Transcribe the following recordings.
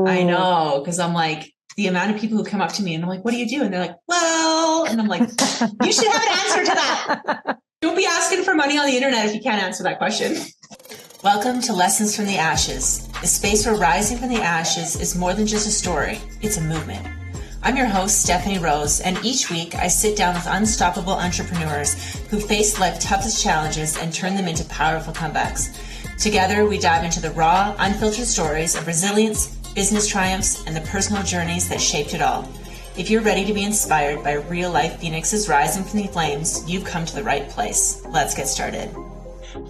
I know, because I'm like, the amount of people who come up to me and I'm like, what do you do? And they're like, well, and I'm like, you should have an answer to that. Don't be asking for money on the internet if you can't answer that question. Welcome to Lessons from the Ashes, a space where rising from the ashes is more than just a story, it's a movement. I'm your host, Stephanie Rose, and each week I sit down with unstoppable entrepreneurs who face life's toughest challenges and turn them into powerful comebacks. Together, we dive into the raw, unfiltered stories of resilience, business triumphs, and the personal journeys that shaped it all. If you're ready to be inspired by real-life phoenixes rising from the flames, you've come to the right place. Let's get started.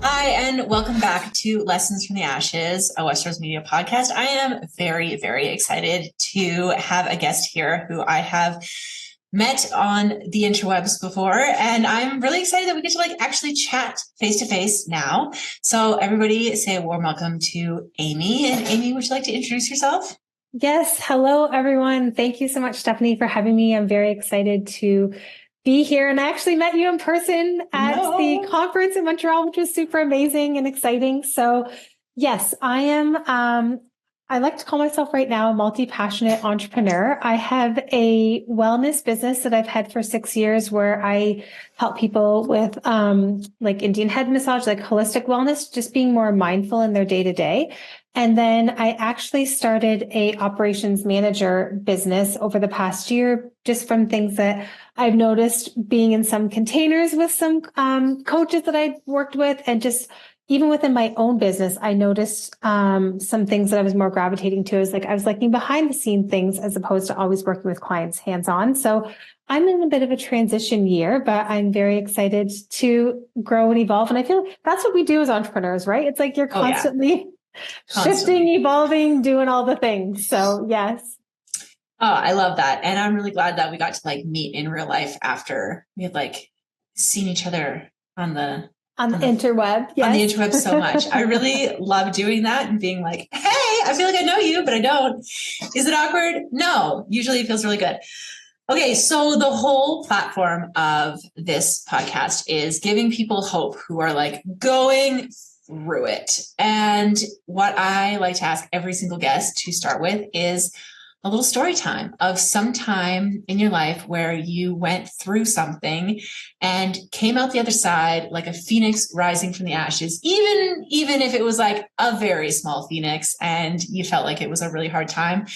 Hi, and welcome back to Lessons from the Ashes, a Westeros Media podcast. I am very, very excited to have a guest here who I have met on the interwebs before, and I'm really excited that we get to actually chat face to face now. So everybody say a warm welcome to Amy. And Amy, would you like to introduce yourself? Yes. Hello, everyone. Thank you so much, Stephanie, for having me. I'm very excited to be here. And I actually met you in person at the conference in Montreal, which was super amazing and exciting. So yes, I am, I like to call myself right now a multi-passionate entrepreneur. I have a wellness business that I've had for 6 years where I help people with Indian head massage, like holistic wellness, just being more mindful in their day to day. And then I actually started a operations manager business over the past year, just from things that I've noticed being in some containers with some coaches that I've worked with, and just even within my own business, I noticed some things that I was more gravitating to. I was liking behind the scene things as opposed to always working with clients hands-on. So I'm in a bit of a transition year, but I'm very excited to grow and evolve. And I feel that's what we do as entrepreneurs, right? It's like you're constantly shifting, evolving, doing all the things. So yes. Oh, I love that. And I'm really glad that we got to meet in real life after we had seen each other on the interweb. Yes. On the interweb so much. I really love doing that and being like, hey, I feel like I know you, but I don't. Is it awkward? No, usually it feels really good. Okay, so the whole platform of this podcast is giving people hope who are going through it. And what I like to ask every single guest to start with is a little story time of some time in your life where you went through something and came out the other side like a phoenix rising from the ashes, even if it was a very small phoenix and you felt like it was a really hard time.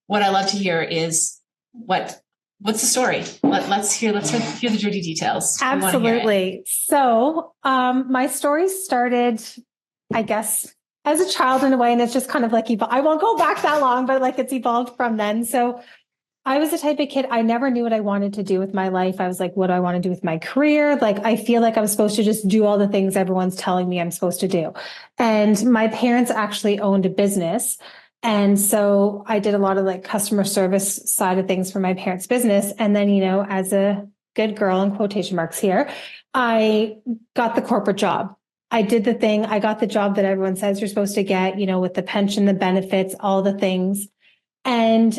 What I love to hear is what's the story? Let's hear the dirty details. Absolutely. So my story started, I guess, as a child in a way, and it's just kind of I won't go back that long, but it's evolved from then. So I was the type of kid, I never knew what I wanted to do with my life. I was like, what do I want to do with my career? I feel like I'm supposed to just do all the things everyone's telling me I'm supposed to do. And my parents actually owned a business. And so I did a lot of customer service side of things for my parents' business. And then, as a good girl in quotation marks here, I got the corporate job. I did the thing. I got the job that everyone says you're supposed to get, with the pension, the benefits, all the things. And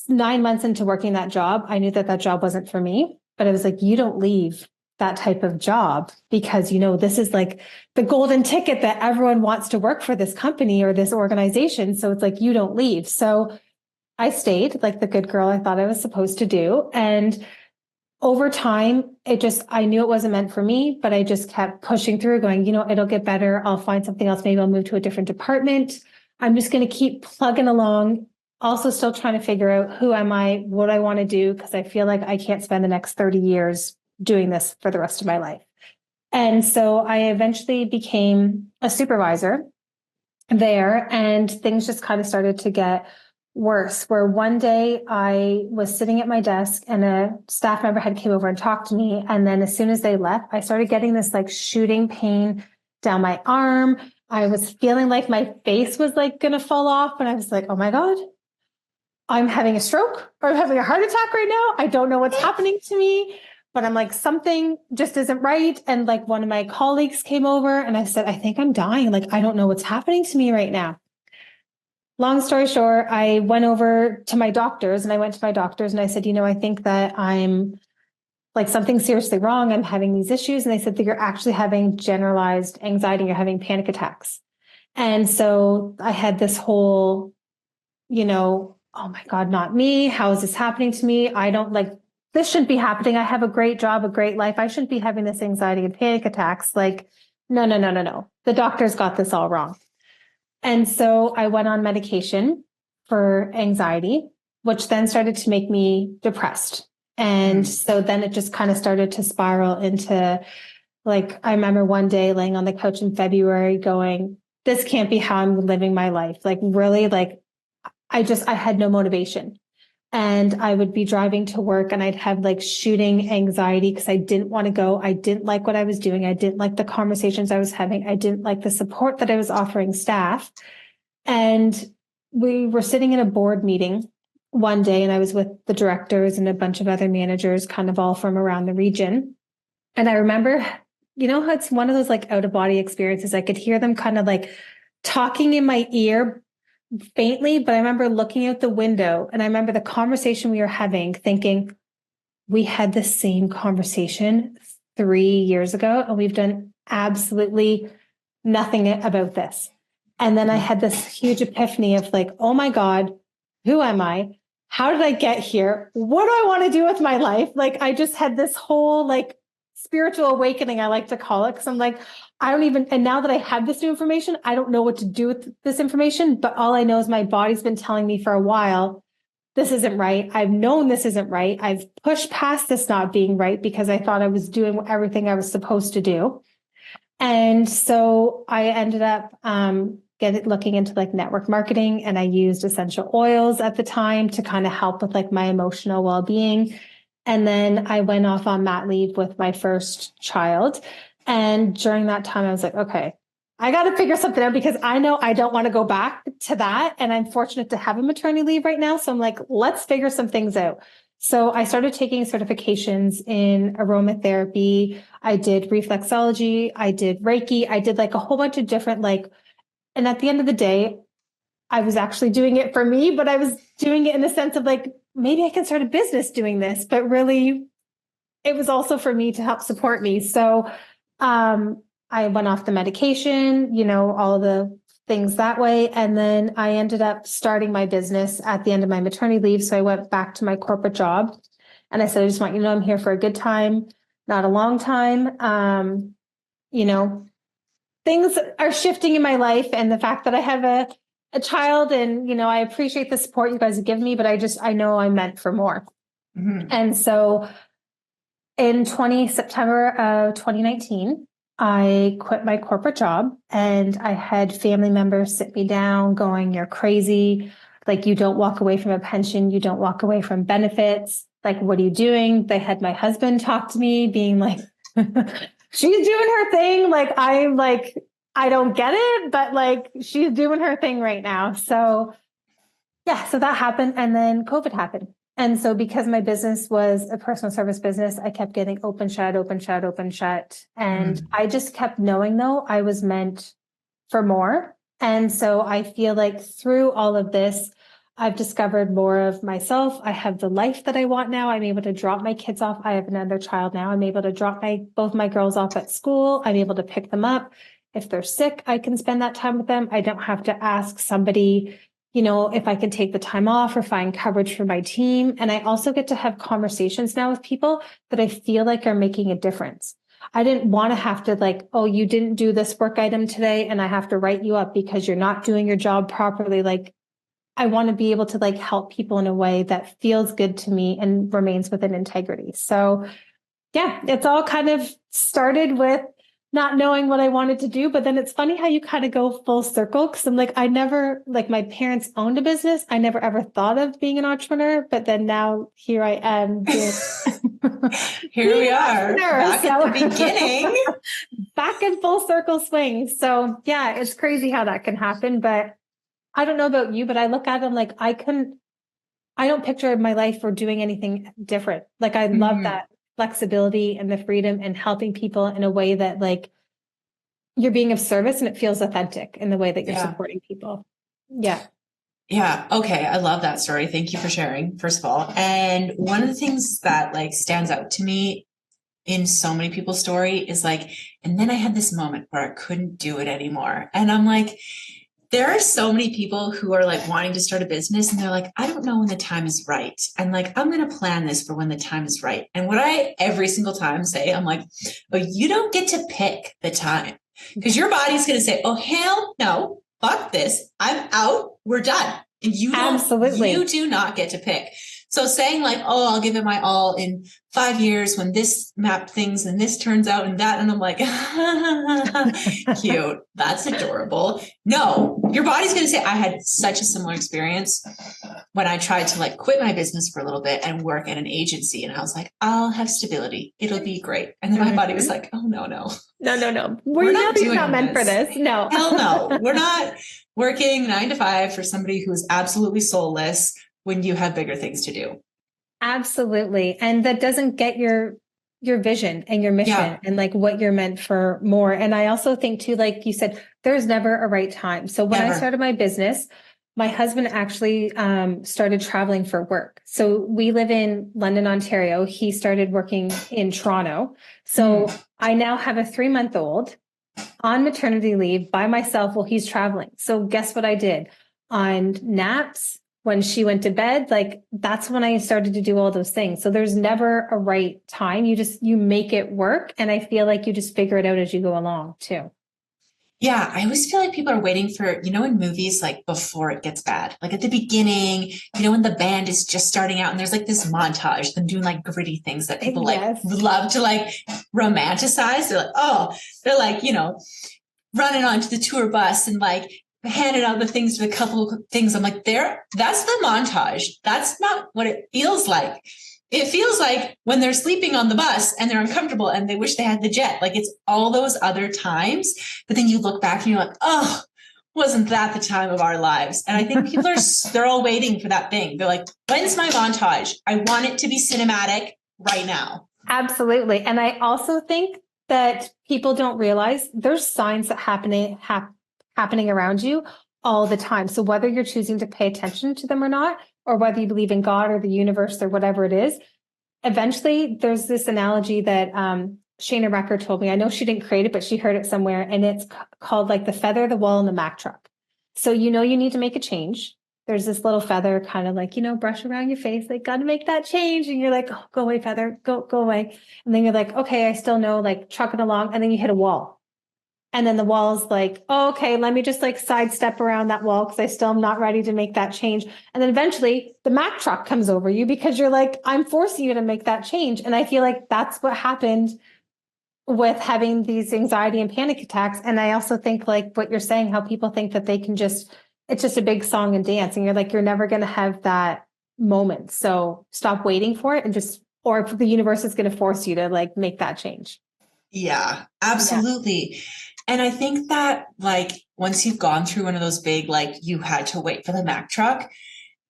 9 months into working that job, I knew that job wasn't for me, but I was like, you don't leave that type of job because, this is the golden ticket that everyone wants to work for this company or this organization. So it's you don't leave. So I stayed like the good girl I thought I was supposed to do. And over time, I knew it wasn't meant for me, but I just kept pushing through going, it'll get better. I'll find something else. Maybe I'll move to a different department. I'm just going to keep plugging along. Also still trying to figure out who am I, what I want to do, because I feel like I can't spend the next 30 years doing this for the rest of my life. And so I eventually became a supervisor there, and things just kind of started to get worse, where one day I was sitting at my desk and a staff member had came over and talked to me. And then as soon as they left, I started getting this shooting pain down my arm. I was feeling like my face was going to fall off. And I was like, oh my God, I'm having a stroke or I'm having a heart attack right now. I don't know what's happening to me, but I'm something just isn't right. And one of my colleagues came over and I said, I think I'm dying. I don't know what's happening to me right now. Long story short, I went over to my doctors and I said, I think that I'm something's seriously wrong. I'm having these issues. And they said that you're actually having generalized anxiety. You're having panic attacks. And so I had this whole oh my God, not me. How is this happening to me? I don't like, this shouldn't be happening. I have a great job, a great life. I shouldn't be having this anxiety and panic attacks. Like, no, no, no, no, no. The doctor's got this all wrong. And so I went on medication for anxiety, which then started to make me depressed. And so then it just kind of started to spiral into, like, I remember one day laying on the couch in February going, this can't be how I'm living my life. Like, really, like, I had no motivation. And I would be driving to work and I'd have like shooting anxiety because I didn't want to go. I didn't like what I was doing. I didn't like the conversations I was having. I didn't like the support that I was offering staff. And we were sitting in a board meeting one day and I was with the directors and a bunch of other managers, kind of all from around the region. And I remember, how it's one of those like out of body experiences. I could hear them kind of like talking in my ear faintly, but I remember looking out the window and I remember the conversation we were having, thinking, we had the same conversation 3 years ago and we've done absolutely nothing about this. And then I had this huge epiphany of like, oh my God, who am I? How did I get here? What do I want to do with my life? Like, I just had this whole like spiritual awakening, I like to call it, because I'm like, and now that I have this new information, I don't know what to do with this information, but all I know is my body's been telling me for a while, this isn't right. I've known this isn't right. I've pushed past this not being right because I thought I was doing everything I was supposed to do. And so I ended up looking into like network marketing, and I used essential oils at the time to kind of help with like my emotional well-being. And then I went off on mat leave with my first child. And during that time, I was like, okay, I got to figure something out because I know I don't want to go back to that. And I'm fortunate to have a maternity leave right now. So I'm like, let's figure some things out. So I started taking certifications in aromatherapy. I did reflexology. I did Reiki. I did like a whole bunch of different and at the end of the day, I was actually doing it for me, but I was doing it in the sense of like, maybe I can start a business doing this, but really it was also for me to help support me. So I went off the medication, all of the things that way. And then I ended up starting my business at the end of my maternity leave. So I went back to my corporate job and I said, I just want you to know I'm here for a good time, not a long time. Things are shifting in my life, and the fact that I have a child and, I appreciate the support you guys have given me, but I know I'm meant for more. Mm-hmm. And so in September of 2019, I quit my corporate job and I had family members sit me down going, you're crazy. Like, you don't walk away from a pension. You don't walk away from benefits. Like, what are you doing? They had my husband talk to me being like, she's doing her thing. Like, I don't get it, but like, she's doing her thing right now. So yeah, so that happened. And then COVID happened. And so because my business was a personal service business, I kept getting open, shut, open, shut, open, shut. And I just kept knowing though, I was meant for more. And so I feel like through all of this, I've discovered more of myself. I have the life that I want now. I'm able to drop my kids off. I have another child now. I'm able to drop both my girls off at school. I'm able to pick them up. If they're sick, I can spend that time with them. I don't have to ask somebody, if I can take the time off or find coverage for my team. And I also get to have conversations now with people that I feel like are making a difference. I didn't want to have to like, oh, you didn't do this work item today and I have to write you up because you're not doing your job properly. Like, I want to be able to like help people in a way that feels good to me and remains within integrity. So yeah, it's all kind of started with not knowing what I wanted to do. But then it's funny how you kind of go full circle. Cause I'm like, my parents owned a business. I never ever thought of being an entrepreneur, but then now here I am. Here we are back at the beginning, back in full circle swing. So yeah, it's crazy how that can happen. But I don't know about you, but I look at them like I don't picture my life or doing anything different. Like, I love that flexibility and the freedom and helping people in a way that like you're being of service and it feels authentic in the way that you're supporting people. Yeah. Yeah. Okay. I love that story. Thank you for sharing, first of all. And one of the things that like stands out to me in so many people's story is like, and then I had this moment where I couldn't do it anymore. And I'm like, There are so many people who are like wanting to start a business and they're like, I don't know when the time is right. And like, I'm going to plan this for when the time is right. And what I every single time say, I'm like, oh, you don't get to pick the time because your body's going to say, oh, hell no, fuck this. I'm out. We're done. And you do not get to pick. So saying like, oh, I'll give it my all in 5 years when this map things and this turns out and that. And I'm like, cute. That's adorable. No, your body's going to say, I had such a similar experience when I tried to like quit my business for a little bit and work at an agency. And I was like, I'll have stability. It'll be great. And then my body was like, oh, no. No. We're not meant for this. No. Hell no. We're not working 9 to 5 for somebody who's absolutely soulless when you have bigger things to do. Absolutely. And that doesn't get your vision and your mission and like what you're meant for more. And I also think too, like you said, there's never a right time. So when I started my business, my husband actually started traveling for work. So we live in London, Ontario. He started working in Toronto. So I now have a 3-month-old on maternity leave by myself while he's traveling. So guess what I did? On naps, when she went to bed, like that's when I started to do all those things. So there's never a right time. You make it work. And I feel like you just figure it out as you go along too. Yeah. I always feel like people are waiting for, in movies, like before it gets bad, like at the beginning, when the band is just starting out and there's like this montage, them doing like gritty things that people like love to like romanticize. They're like, running onto the tour bus and like, handed out the things to a couple of things. I'm like, that's the montage. That's not what it feels like. It feels like when they're sleeping on the bus and they're uncomfortable and they wish they had the jet. Like it's all those other times. But then you look back and you're like, oh, wasn't that the time of our lives? And I think people they're all waiting for that thing. They're like, when's my montage? I want it to be cinematic right now. Absolutely. And I also think that people don't realize there's signs that happening around you all the time. So whether you're choosing to pay attention to them or not, or whether you believe in God or the universe or whatever it is, eventually there's this analogy that Shayna Recker told me. I know she didn't create it, but she heard it somewhere. And it's called like the feather, the wall, and the Mack truck. So you need to make a change. There's this little feather kind of like, brush around your face, like, got to make that change. And you're like, oh, go away, feather, go away. And then you're like, okay, I still know, like trucking along. And then you hit a wall. And then the wall's like, oh, okay, let me just like sidestep around that wall because I still am not ready to make that change. And then eventually the Mack truck comes over you because you're like, I'm forcing you to make that change. And I feel like that's what happened with having these anxiety and panic attacks. And I also think like what you're saying, how people think that they can it's just a big song and dance. And you're like, you're never going to have that moment. So stop waiting for it or if the universe is going to force you to like make that change. Yeah, absolutely. Yeah. And I think that like, once you've gone through one of those big, like you had to wait for the Mack truck,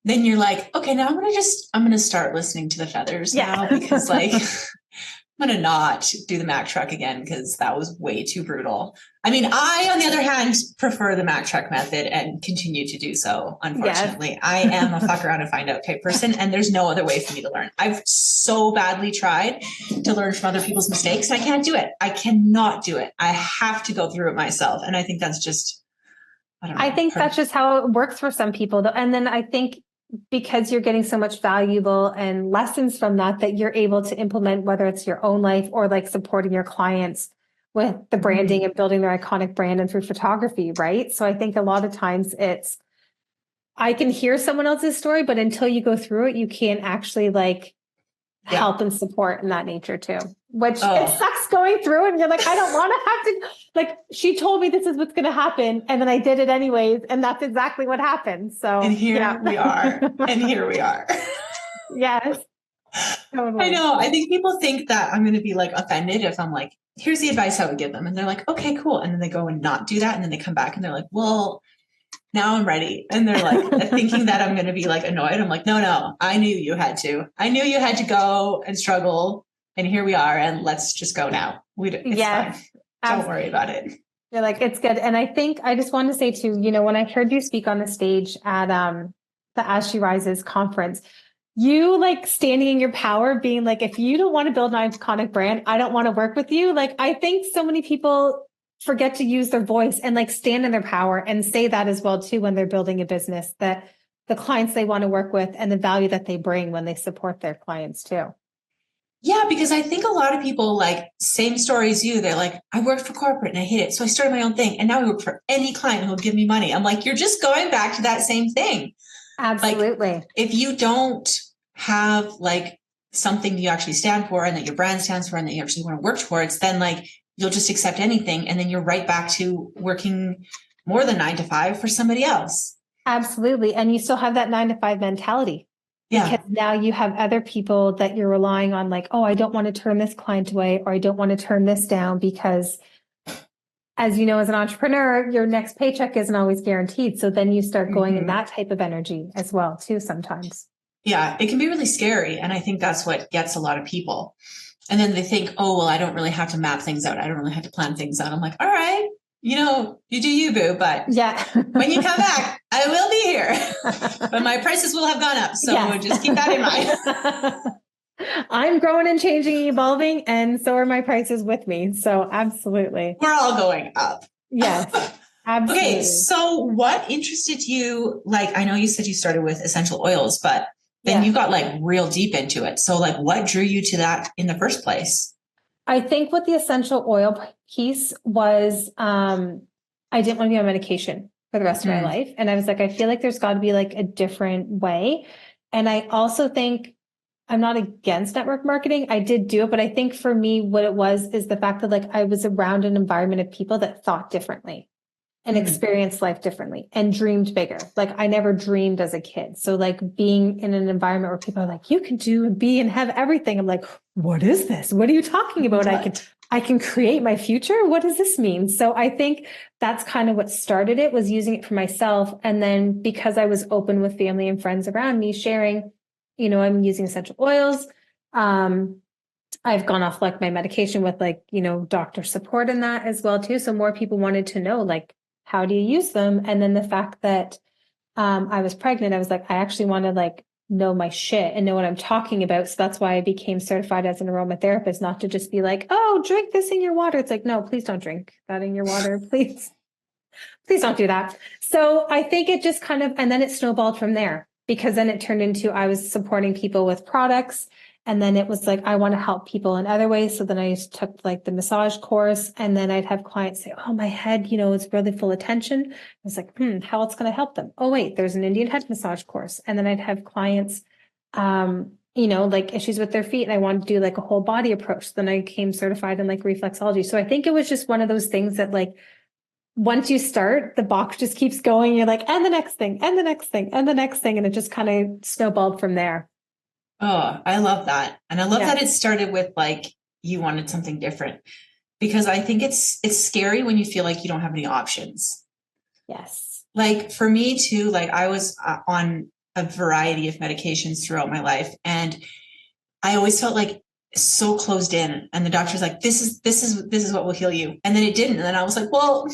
then you're like, okay, now I'm going to start listening to the feathers now because like, I'm going to not do the Mack truck again because that was way too brutal. I mean, I, on the other hand, prefer the Mack truck method and continue to do so. Unfortunately, I am a fuck around and find out type person. And there's no other way for me to learn. I've so badly tried to learn from other people's mistakes. And I can't do it. I cannot do it. I have to go through it myself. And I think that's just, I don't know. I think that's just how it works for some people though. And then I think because you're getting so much valuable and lessons from that you're able to implement, whether it's your own life or like supporting your clients with the branding and building their iconic brand and through photography, right? So I think a lot of times I can hear someone else's story, but until you go through it, you can't actually like help and support in that nature too, which it sucks going through and you're like, I don't want to have to, like, she told me this is what's going to happen. And then I did it anyways. And that's exactly what happened. So and here we are. And here we are. Yes. Totally. I know. I think people think that I'm going to be like offended if I'm like, here's the advice I would give them. And they're like, okay, cool. And then they go and not do that. And then they come back and they're like, well, now I'm ready. And they're like thinking that I'm going to be like annoyed. I'm like, no, I knew you had to. I knew you had to go and struggle. And here we are. And let's just go now. It's fine. Don't worry about it. You're like, it's good. And I think I just want to say too, when I heard you speak on the stage at the As She Rises conference, you like standing in your power, being like, if you don't want to build an iconic brand, I don't want to work with you. Like, I think so many people forget to use their voice and like stand in their power and say that as well too when they're building a business, that the clients they want to work with and the value that they bring when they support their clients too. Yeah, because I think a lot of people, like, same story as you. They're like, I worked for corporate and I hate it. So I started my own thing. And now I work for any client who'll give me money. I'm like, you're just going back to that same thing. Absolutely. Like, if you don't have like something you actually stand for and that your brand stands for and that you actually want to work towards, then like you'll just accept anything. And then you're right back to working more than 9 to 5 for somebody else. Absolutely. And you still have that 9 to 5 mentality. Yeah. Because now you have other people that you're relying on, like, oh, I don't want to turn this client away, or I don't want to turn this down because, as you know, as an entrepreneur, your next paycheck isn't always guaranteed. So then you start going in that type of energy as well, too, sometimes. Yeah, it can be really scary. And I think that's what gets a lot of people. And then they think, oh, well, I don't really have to map things out. I don't really have to plan things out. I'm like, all right, you do you, boo. But yeah, when you come back, I will be here. But my prices will have gone up. So just keep that in mind. I'm growing and changing and evolving, and so are my prices with me. So absolutely. We're all going up. Yes, absolutely. Okay, so what interested you? Like, I know you said you started with essential oils, but then you got like real deep into it. So like, what drew you to that in the first place? I think what the essential oil piece was, I didn't want to be on medication for the rest of my life. And I was like, I feel like there's got to be like a different way. And I also think I'm not against network marketing. I did do it, but I think for me, what it was is the fact that like I was around an environment of people that thought differently and experienced life differently and dreamed bigger. Like I never dreamed as a kid. So like being in an environment where people are like, you can do and be and have everything. I'm like, what is this? What are you talking about? I can create my future. What does this mean? So I think that's kind of what started it, was using it for myself. And then because I was open with family and friends around me sharing, I'm using essential oils. I've gone off like my medication with like, doctor support in that as well too. So more people wanted to know, like, how do you use them? And then the fact that I was pregnant, I was like, I actually want to like know my shit and know what I'm talking about. So that's why I became certified as an aromatherapist, not to just be like, oh, drink this in your water. It's like, no, please don't drink that in your water. Please don't do that. So I think it just kind of, and then it snowballed from there, because then it turned into, I was supporting people with products. And then it was like, I want to help people in other ways. So then I took like the massage course, and then I'd have clients say, oh, my head, is really full of tension. I was like, how else can I help them? Oh, wait, there's an Indian head massage course. And then I'd have clients, like issues with their feet, and I wanted to do like a whole body approach. So then I became certified in like reflexology. So I think it was just one of those things that like, once you start, the box just keeps going. You're like, and the next thing, and the next thing, and the next thing. And it just kind of snowballed from there. Oh, I love that. And I love that it started with like, you wanted something different, because I think it's scary when you feel like you don't have any options. Yes. Like for me too, like I was on a variety of medications throughout my life, and I always felt like so closed in, and the doctor's like, this is what will heal you. And then it didn't. And then I was like, well,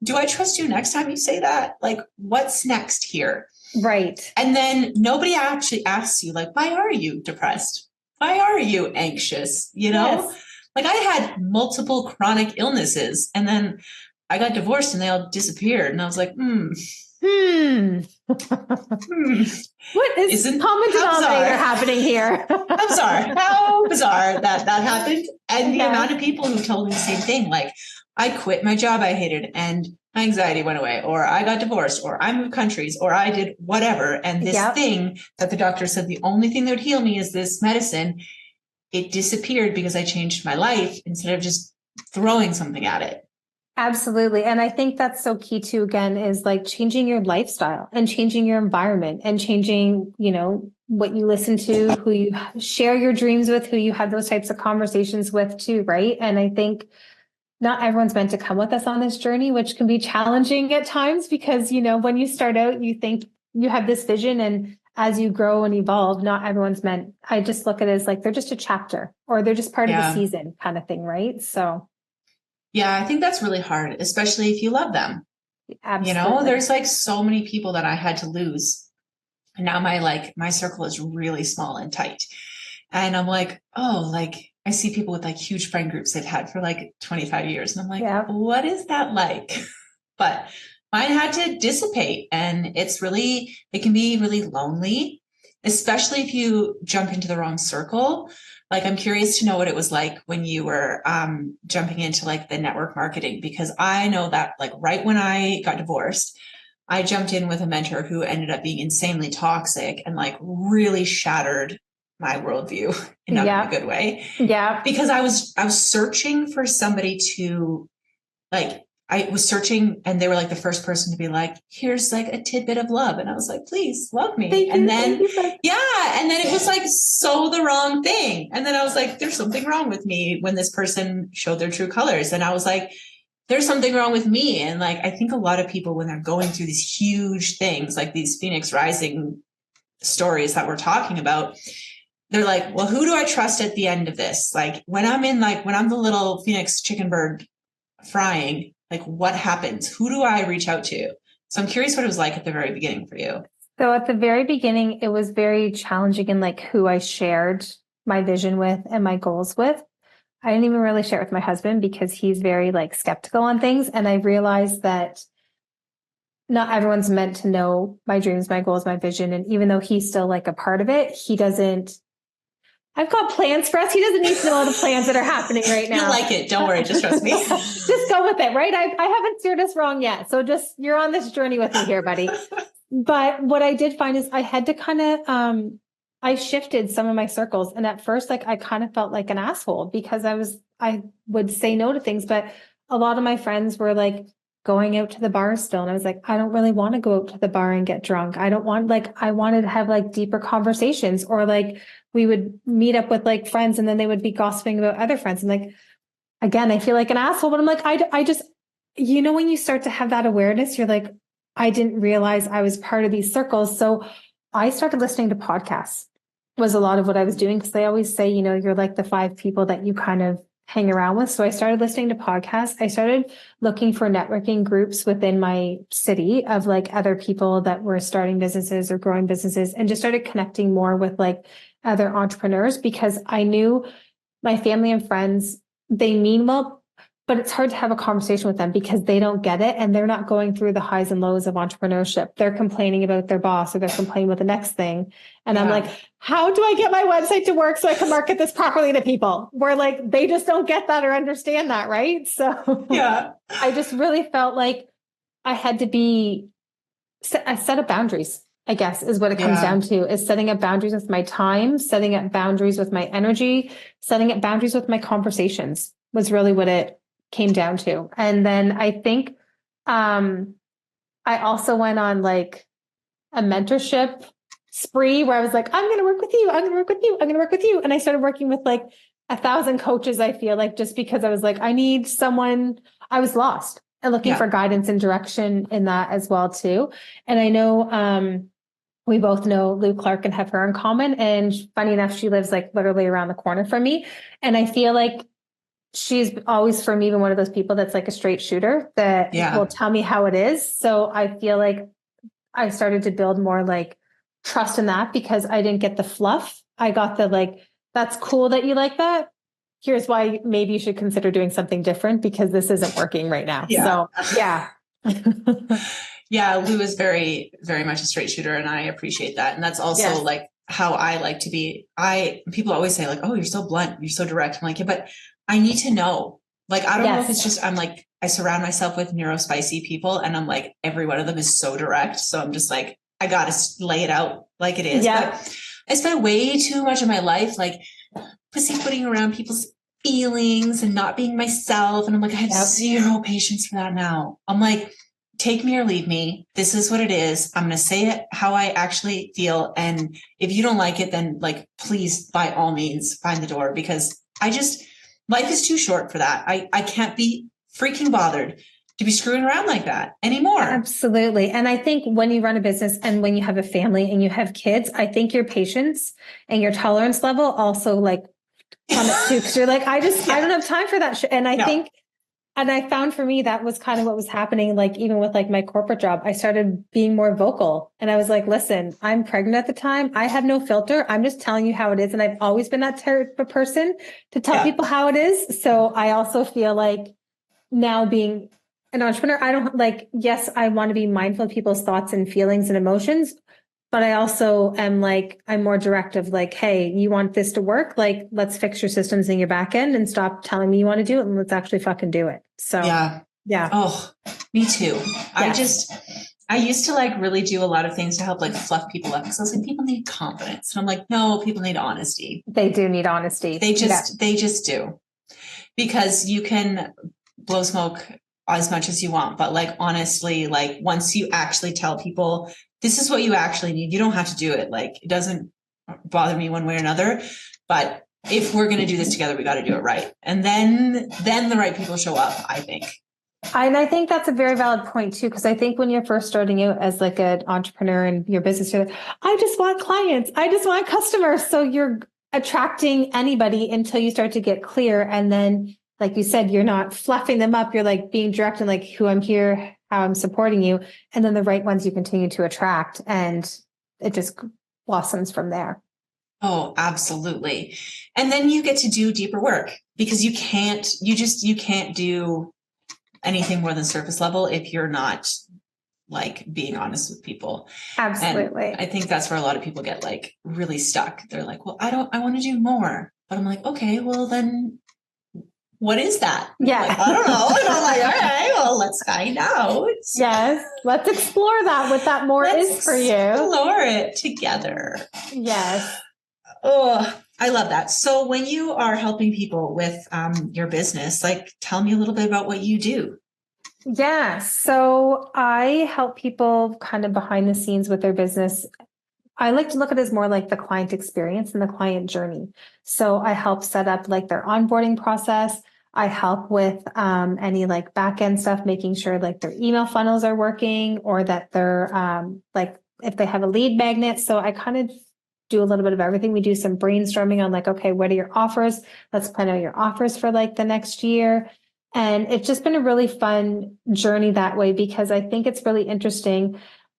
do I trust you next time you say that? Like, what's next here? Right. And then nobody actually asks you, like, why are you depressed? Why are you anxious? Yes. Like I had multiple chronic illnesses, and then I got divorced and they all disappeared. And I was like, What is common denominator happening here? I'm sorry. How bizarre that happened. And the amount of people who told me the same thing, like, I quit my job I hated and my anxiety went away, or I got divorced, or I moved countries, or I did whatever. And this thing that the doctor said, the only thing that would heal me is this medicine, it disappeared because I changed my life instead of just throwing something at it. Absolutely. And I think that's so key too, again, is like changing your lifestyle and changing your environment and changing, what you listen to, who you share your dreams with, who you have those types of conversations with too. Right. And I think not everyone's meant to come with us on this journey, which can be challenging at times because, when you start out, you think you have this vision, and as you grow and evolve, not everyone's meant. I just look at it as like, they're just a chapter, or they're just part of the season kind of thing. Right. So. Yeah, I think that's really hard, especially if you love them. Absolutely. There's like so many people that I had to lose. And now my circle is really small and tight. And I'm like, oh, like I see people with like huge friend groups they've had for like 25 years. And I'm like, Yeah. what is that like? But mine had to dissipate. And it can be really lonely, especially if you jump into the wrong circle. Like, I'm curious to know what it was like when you were jumping into like the network marketing, because I know that like right when I got divorced, I jumped in with a mentor who ended up being insanely toxic and like really shattered my worldview in not in a good way. Yeah. Because I was searching for somebody to like, I was searching and they were like the first person to be like, here's like a tidbit of love. And I was like, please love me. Thank and you, then, thank you. and then it was like so the wrong thing. And then I was like, there's something wrong with me when this person showed their true colors. And I was like, there's something wrong with me. And like, I think a lot of people, when they're going through these huge things, like these Phoenix Rising stories that we're talking about, they're like, well, who do I trust at the end of this? Like when I'm the little Phoenix chicken bird frying, like what happens? Who do I reach out to? So I'm curious what it was like at the very beginning for you. So at the very beginning, it was very challenging in like who I shared my vision with and my goals with. I didn't even really share it with my husband because he's very like skeptical on things. And I realized that not everyone's meant to know my dreams, my goals, my vision. And even though he's still like a part of it, I've got plans for us. He doesn't need to know all the plans that are happening right now. You'll like it. Don't worry. Just trust me. Just go with it, right? I haven't steered us wrong yet. So you're on this journey with me here, buddy. But what I did find is I had to kind of, I shifted some of my circles. And at first, like I kind of felt like an asshole because I would say no to things, but a lot of my friends were like going out to the bar still. And I was like, I don't really want to go out to the bar and get drunk. I wanted to have like deeper conversations, or like we would meet up with like friends and then they would be gossiping about other friends. And like, again, I feel like an asshole, but I'm like, I just, when you start to have that awareness, you're like, I didn't realize I was part of these circles. So I started listening to podcasts was a lot of what I was doing. Cause they always say, you're like the 5 people that you kind of hang around with. So I started listening to podcasts. I started looking for networking groups within my city of like other people that were starting businesses or growing businesses, and just started connecting more with like other entrepreneurs, because I knew my family and friends, they mean well, but it's hard to have a conversation with them because they don't get it. And they're not going through the highs and lows of entrepreneurship. They're complaining about their boss, or they're complaining about the next thing. And I'm like, how do I get my website to work so I can market this properly to people? Where like, they just don't get that or understand that. Right. So I just really felt like I had to set up boundaries, I guess, is what it comes down to, is setting up boundaries with my time, setting up boundaries with my energy, setting up boundaries with my conversations was really what it came down to. And then I think I also went on like a mentorship spree where I was like, I'm going to work with you. I'm going to work with you. I'm going to work with you. And I started working with like 1,000 coaches, I feel like, just because I was like, I need someone. I was lost and looking for guidance and direction in that as well too. And I know we both know Lou Clark and have her in common. And funny enough, she lives like literally around the corner from me. And I feel like she's always, for me, been one of those people that's like a straight shooter that will tell me how it is. So I feel like I started to build more like trust in that, because I didn't get the fluff. I got the like, that's cool that you like that. Here's why maybe you should consider doing something different, because this isn't working right now. So Lou is very, very much a straight shooter, and I appreciate that. And that's also like how I like to be. People always say like, oh, you're so blunt, you're so direct. I'm like, but I need to know. Like, I don't know if it's just, I'm like, I surround myself with neurospicy people, and I'm like, every one of them is so direct. So I'm just like, I got to lay it out like it is. But I spent way too much of my life like pussyfooting around people's feelings and not being myself. And I'm like, I have zero patience for that now. I'm like, take me or leave me. This is what it is. I'm going to say it how I actually feel. And if you don't like it, then like, please, by all means, find the door, because life is too short for that. I can't be freaking bothered to be screwing around like that anymore. Absolutely. And I think when you run a business and when you have a family and you have kids, I think your patience and your tolerance level also like plummets too. Cause you're like, I don't have time for that shit. And I think And I found for me, that was kind of what was happening. Like, even with like my corporate job, I started being more vocal, and I was like, listen, I'm pregnant at the time. I have no filter. I'm just telling you how it is. And I've always been that type of person to tell people how it is. So I also feel like now, being an entrepreneur, I don't like, yes, I want to be mindful of people's thoughts and feelings and emotions, but I also am like, I'm more directive, like, hey, you want this to work? Like, let's fix your systems in your back end and stop telling me you want to do it, and let's actually fucking do it. So, yeah. Oh, me too. Yes. I used to like really do a lot of things to help like fluff people up, because I was like, people need confidence. And I'm like, no, people need honesty. They do need honesty. They just do. Because you can blow smoke as much as you want, but like, honestly, like once you actually tell people this is what you actually need, you don't have to do it. Like, it doesn't bother me one way or another, but if we're going to do this together, we got to do it right. And then the right people show up, I think. And I think that's a very valid point too, because I think when you're first starting out as like an entrepreneur in your business, you're like, I just want clients, I just want customers. So you're attracting anybody until you start to get clear. And then, like you said, you're not fluffing them up. You're like being direct and like, who I'm here, how I'm supporting you. And then the right ones you continue to attract, and it just blossoms from there. Oh, absolutely. And then you get to do deeper work, because you can't do anything more than surface level if you're not like being honest with people. Absolutely. And I think that's where a lot of people get like really stuck. They're like, well, I want to do more, but I'm like, okay, well then what is that? Yeah. Like, I don't know. And I'm like, all right, well, let's find out. Yes. Let's explore that, what that more is for you. Explore it together. Yes. Oh, I love that. So when you are helping people with your business, like, tell me a little bit about what you do. Yeah. So I help people kind of behind the scenes with their business. I like to look at it as more like the client experience and the client journey. So I help set up like their onboarding process. I help with any like back end stuff, making sure like their email funnels are working, or that they're like if they have a lead magnet. So I kind of do a little bit of everything. We do some brainstorming on like, okay, what are your offers? Let's plan out your offers for like the next year. And it's just been a really fun journey that way, because I think it's really interesting.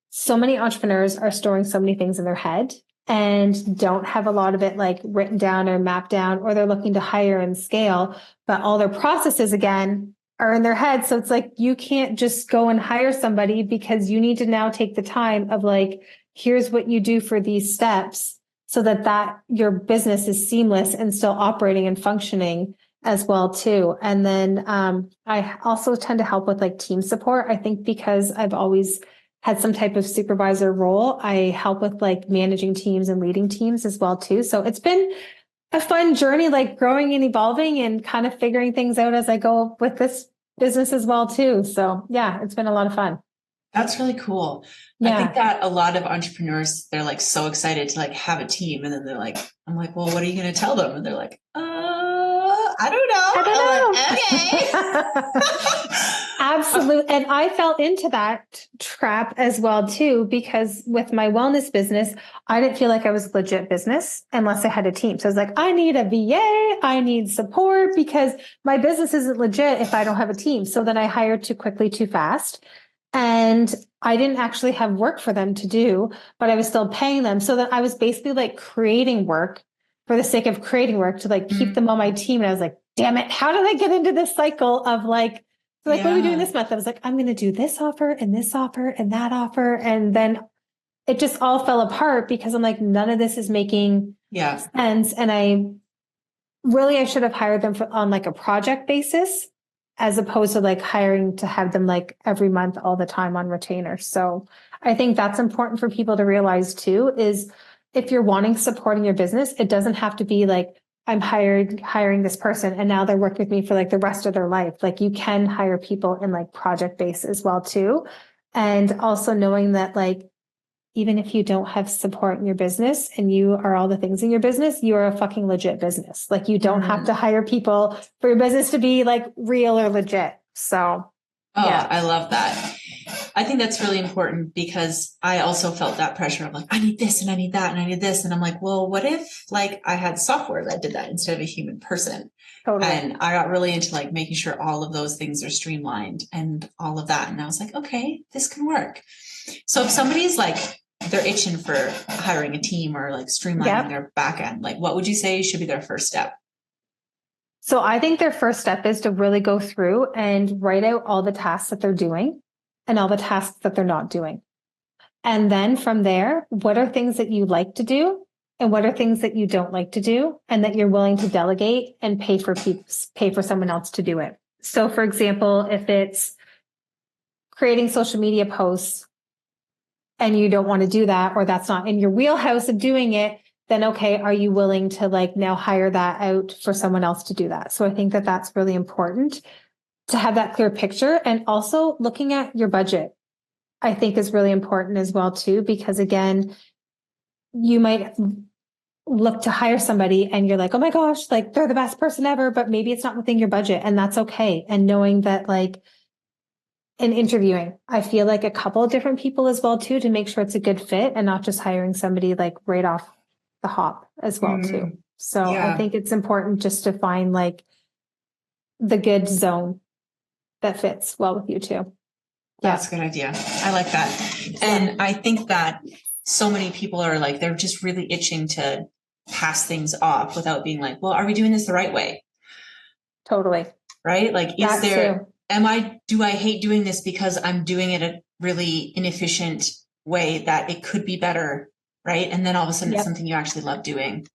So many entrepreneurs are storing so many things in their head and don't have a lot of it like written down or mapped down, or they're looking to hire and scale, but all their processes again are in their head. So it's like, you can't just go and hire somebody, because you need to now take the time of like, here's what you do for these steps, so that your business is seamless and still operating and functioning as well too. And then I also tend to help with like team support. I think because I've always had some type of supervisor role, I help with like managing teams and leading teams as well too. So it's been a fun journey, like growing and evolving and kind of figuring things out as I go with this business as well too. So yeah, it's been a lot of fun. That's really cool. Yeah. I think that a lot of entrepreneurs, they're like so excited to like have a team. And then they're like, I'm like, well, what are you going to tell them? And they're like, I don't know. Like, okay. Absolutely. And I fell into that trap as well too, because with my wellness business, I didn't feel like I was legit business unless I had a team. So I was like, I need a VA, I need support, because my business isn't legit if I don't have a team. So then I hired too quickly, too fast. And I didn't actually have work for them to do, but I was still paying them. So that I was basically like creating work for the sake of creating work to like keep them on my team. And I was like, damn it, how did I get into this cycle of like, what are we doing this month? I was like, I'm going to do this offer and this offer and that offer. And then it just all fell apart, because I'm like, none of this is making sense. And I should have hired them on like a project basis, as opposed to like hiring to have them like every month all the time on retainer. So I think that's important for people to realize too, is if you're wanting support in your business, it doesn't have to be like, I'm hiring this person and now they're working with me for like the rest of their life. Like, you can hire people in like project base as well too. And also knowing that like, even if you don't have support in your business and you are all the things in your business, you are a fucking legit business. Like, you don't have to hire people for your business to be like real or legit. So, I love that. I think that's really important because I also felt that pressure of like, I need this and I need that and I need this. And I'm like, well, what if like I had software that did that instead of a human person? Totally. And I got really into like making sure all of those things are streamlined and all of that. And I was like, okay, this can work. So if somebody's like, they're itching for hiring a team or like streamlining their back end, like what would you say should be their first step? So I think their first step is to really go through and write out all the tasks that they're doing and all the tasks that they're not doing. And then from there, what are things that you like to do and what are things that you don't like to do and that you're willing to delegate and pay for someone else to do it. So for example, if it's creating social media posts and you don't want to do that, or that's not in your wheelhouse of doing it, then okay, are you willing to like now hire that out for someone else to do that? So I think that that's really important to have that clear picture. And also looking at your budget, I think is really important as well too, because again, you might look to hire somebody and you're like, oh my gosh, like they're the best person ever, but maybe it's not within your budget and that's okay. And knowing that like in interviewing, I feel like a couple of different people as well too, to make sure it's a good fit and not just hiring somebody like right off the hop as well too. So I think it's important just to find like the good zone that fits well with you too. That's a good idea. I like that. And I think that so many people are like, they're just really itching to pass things off without being like, well, are we doing this the right way? Totally. Right? Like, is there, do I hate doing this because I'm doing it a really inefficient way that it could be better? Right. And then all of a sudden it's something you actually love doing.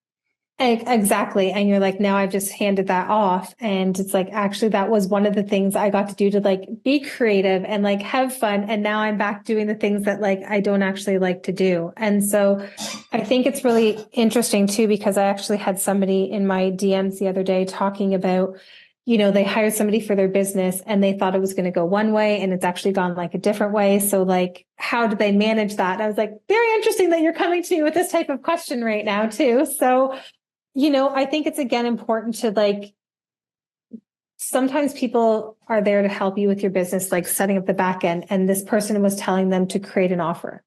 Exactly. And you're like, now I've just handed that off. And it's like, actually, that was one of the things I got to do to like be creative and like have fun. And now I'm back doing the things that like I don't actually like to do. And so I think it's really interesting too, because I actually had somebody in my DMs the other day talking about, you know, they hired somebody for their business and they thought it was going to go one way and it's actually gone like a different way. So like, how do they manage that? And I was like, very interesting that you're coming to me with this type of question right now too. So you know, I think it's again important to like, sometimes people are there to help you with your business, like setting up the back end. And this person was telling them to create an offer.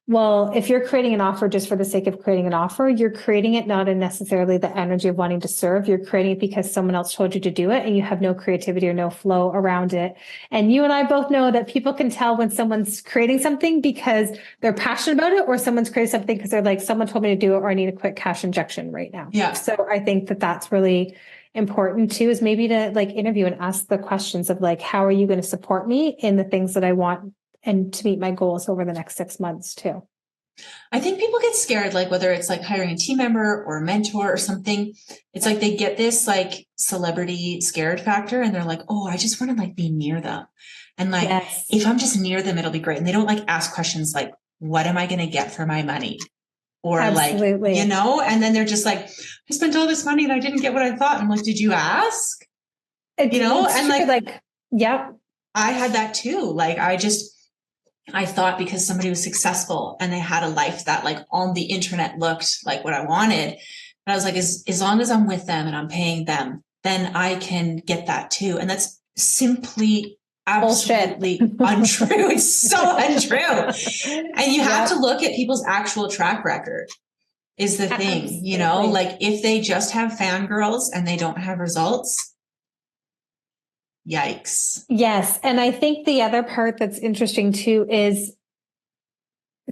Well, if you're creating an offer just for the sake of creating an offer, you're creating it not in necessarily the energy of wanting to serve. You're creating it because someone else told you to do it and you have no creativity or no flow around it. And you and I both know that people can tell when someone's creating something because they're passionate about it or someone's creating something because they're like, someone told me to do it or I need a quick cash injection right now. Yeah. So I think that that's really important too, is maybe to like interview and ask the questions of like, how are you going to support me in the things that I want and to meet my goals over the next 6 months too. I think people get scared, like whether it's like hiring a team member or a mentor or something, it's like they get this like celebrity scared factor and they're like, oh, I just want to like be near them. And like, if I'm just near them, it'll be great. And they don't like ask questions like, what am I going to get for my money? Or like, you know, and then they're just like, I spent all this money and I didn't get what I thought. And I'm like, did you ask? You know, and like, yeah, I had that too. Like, I thought because somebody was successful and they had a life that like on the internet looked like what I wanted. And I was like, as long as I'm with them and I'm paying them, then I can get that too. And that's simply absolutely untrue. It's so untrue. And you have to look at people's actual track record is the thing, you know, like if they just have fangirls and they don't have results, yikes. Yes. And I think the other part that's interesting too is,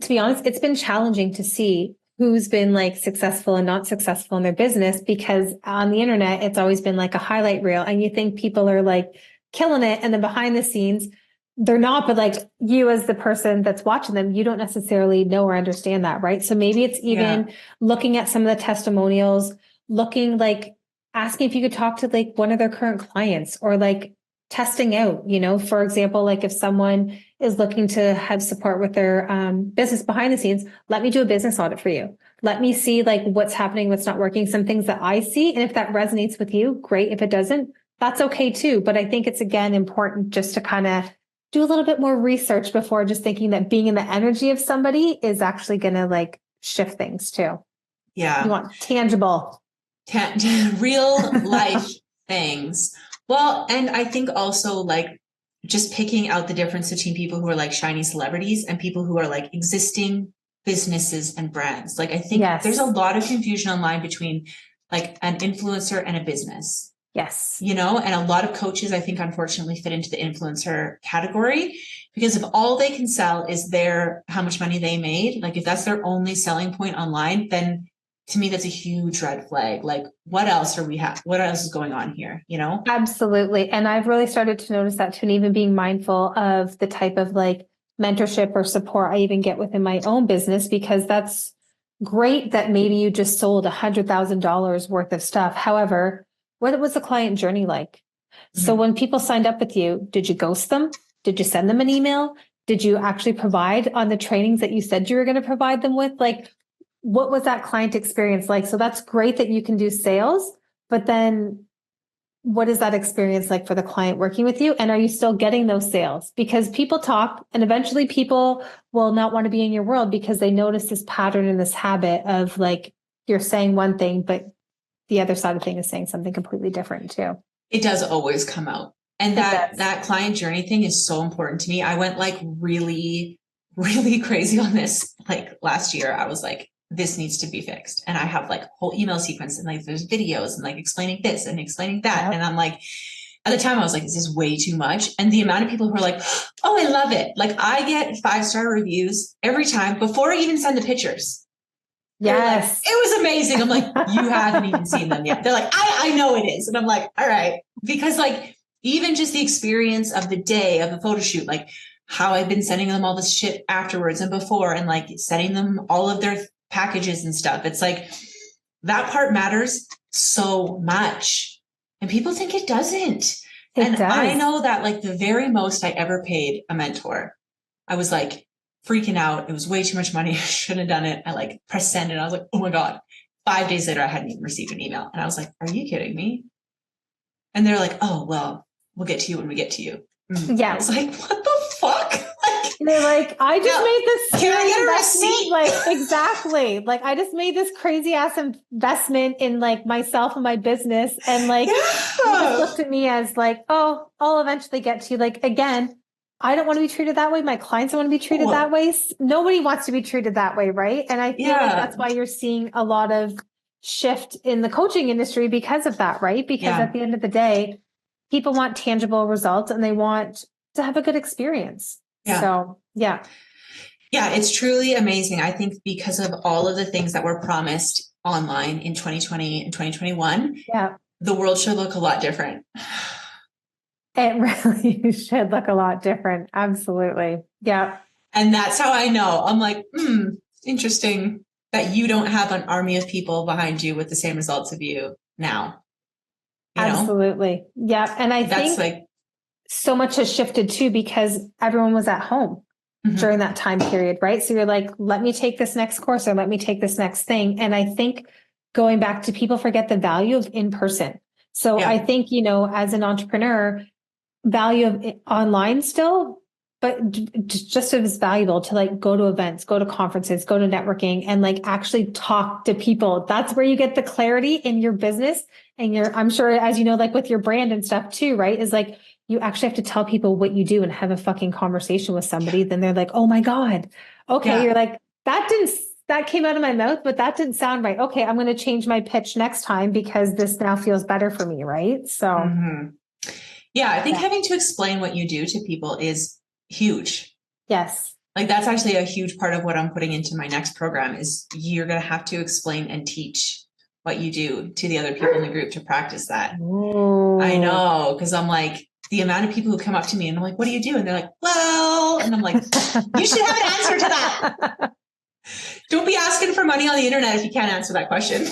to be honest, it's been challenging to see who's been like successful and not successful in their business, because on the internet, it's always been like a highlight reel and you think people are like killing it. And then behind the scenes, they're not, but like you as the person that's watching them, you don't necessarily know or understand that. Right. So maybe it's even looking at some of the testimonials, looking like asking if you could talk to like one of their current clients or like testing out, you know, for example, like if someone is looking to have support with their business behind the scenes, let me do a business audit for you. Let me see like what's happening, what's not working, some things that I see. And if that resonates with you, great. If it doesn't, that's okay too. But I think it's again important just to kind of do a little bit more research before just thinking that being in the energy of somebody is actually going to like shift things too. Yeah. You want tangible, real life things. Well, and I think also like just picking out the difference between people who are like shiny celebrities and people who are like existing businesses and brands. Like, I think there's a lot of confusion online between like an influencer and a business. Yes. You know, and a lot of coaches, I think, unfortunately fit into the influencer category because if all they can sell is how much money they made, like if that's their only selling point online, then to me, that's a huge red flag. Like, what else what else is going on here? You know? Absolutely. And I've really started to notice that too, and even being mindful of the type of like mentorship or support I even get within my own business, because that's great that maybe you just sold $100,000 worth of stuff. However, what was the client journey like? So when people signed up with you, did you ghost them? Did you send them an email? Did you actually provide on the trainings that you said you were going to provide them with? Like, what was that client experience like? So that's great that you can do sales, but then what is that experience like for the client working with you? And are you still getting those sales? Because people talk and eventually people will not want to be in your world because they notice this pattern and this habit of like, you're saying one thing, but the other side of the thing is saying something completely different too. It does always come out. And that client journey thing is so important to me. I went like really, really crazy on this. Like last year, I was like, this needs to be fixed. And I have like a whole email sequence and like there's videos and like explaining this and explaining that. Yep. And I'm like, at the time I was like, this is way too much. And the amount of people who are like, oh, I love it. Like I get 5-star reviews every time before I even send the pictures. Yes. Like, it was amazing. I'm like, you haven't even seen them yet. They're like, I know it is. And I'm like, all right. Because like, even just the experience of the day of the photo shoot, like how I've been sending them all this shit afterwards and before, and like sending them all of their packages and stuff. It's like, that part matters so much. And people think it doesn't. It does. I know that like the very most I ever paid a mentor, I was like, freaking out. It was way too much money. I shouldn't have done it. I like pressed send and I was like, oh my God. 5 days later, I hadn't even received an email. And I was like, are you kidding me? And they're like, oh, well, we'll get to you when we get to you. Yeah. I was like, what the fuck? Like, they're like, I just made this scary investment. Like, exactly. Like, I just made this crazy ass investment in like myself and my business. And like, you just looked at me as like, oh, I'll eventually get to you. Like, again, I don't want to be treated that way. My clients don't want to be treated that way. Nobody wants to be treated that way, right? And I feel like that's why you're seeing a lot of shift in the coaching industry because of that, right? Because at the end of the day, people want tangible results and they want to have a good experience. Yeah. So, yeah. Yeah, it's truly amazing. I think because of all of the things that were promised online in 2020 and 2021, the world should look a lot different. It really should look a lot different. Absolutely. Yeah. And that's how I know. I'm like, interesting that you don't have an army of people behind you with the same results of you now. Absolutely. Yeah. And I think like so much has shifted too, because everyone was at home during that time period, right? So you're like, let me take this next course or let me take this next thing. And I think going back to people forget the value of in person. So I think, as an entrepreneur, value of online still, but just as valuable to like go to events, go to conferences, go to networking and like actually talk to people. That's where you get the clarity in your business. And I'm sure, as you know, like with your brand and stuff too, right? Is like, you actually have to tell people what you do and have a fucking conversation with somebody. Then they're like, oh my God. Okay. You're like, that came out of my mouth, but that didn't sound right. Okay. I'm going to change my pitch next time because this now feels better for me. Right. So yeah, I think having to explain what you do to people is huge. Yes. Like that's actually a huge part of what I'm putting into my next program is you're going to have to explain and teach what you do to the other people in the group to practice that. Ooh. I know. Cause I'm like, the amount of people who come up to me and I'm like, what do you do? And they're like, well, and I'm like, you should have an answer to that. Don't be asking for money on the internet if you can't answer that question.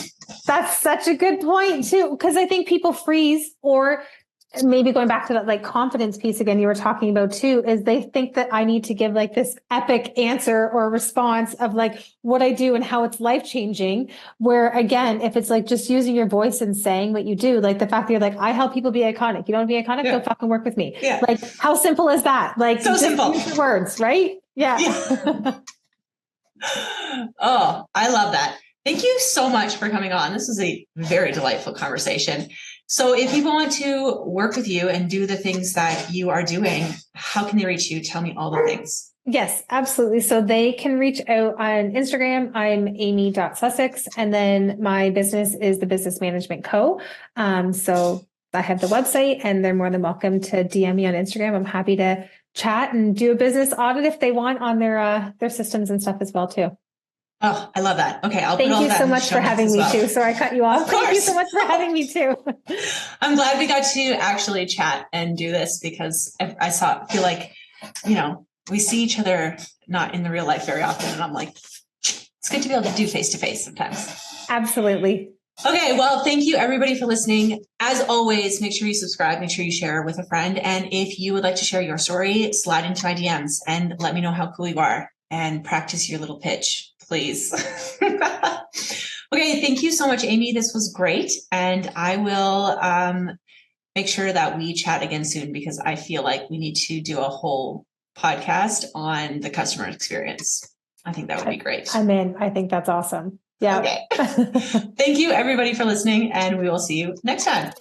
That's such a good point too. Cause I think people freeze, or maybe going back to that like confidence piece again, you were talking about too, is they think that I need to give like this epic answer or response of like what I do and how it's life-changing. Where again, if it's like just using your voice and saying what you do, like the fact that you're like, I help people be iconic. You don't want to be iconic? Go fucking work with me. Yeah. Like how simple is that? Like so simple. Use the words, right? Yeah. Oh, I love that. Thank you so much for coming on. This was a very delightful conversation. So if people want to work with you and do the things that you are doing, how can they reach you? Tell me all the things. Yes, absolutely. So they can reach out on Instagram. I'm amy.sussex. And then my business is the Business Management Co. So I have the website and they're more than welcome to DM me on Instagram. I'm happy to chat and do a business audit if they want on their systems and stuff as well too. Oh, I love that. Okay. I'll put all Thank you that so in the much show for notes having as me well. too. Sorry, I cut you off. Of course. Thank you so much for having me too. I'm glad we got to actually chat and do this because I feel like, you know, we see each other not in the real life very often. And I'm like, it's good to be able to do face-to-face sometimes. Absolutely. Okay. Well, thank you everybody for listening. As always, make sure you subscribe, make sure you share with a friend. And if you would like to share your story, slide into my DMs and let me know how cool you are and practice your little pitch, please. Okay. Thank you so much, Amy. This was great. And I will make sure that we chat again soon because I feel like we need to do a whole podcast on the customer experience. I think that would be great. I'm in. I think that's awesome. Yeah. Okay. Thank you everybody for listening and we will see you next time.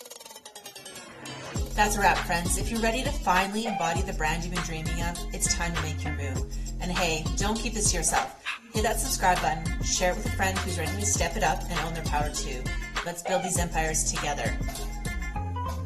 That's a wrap, friends. If you're ready to finally embody the brand you've been dreaming of, it's time to make your move. And hey, don't keep this to yourself. Hit that subscribe button, share it with a friend who's ready to step it up and own their power too. Let's build these empires together.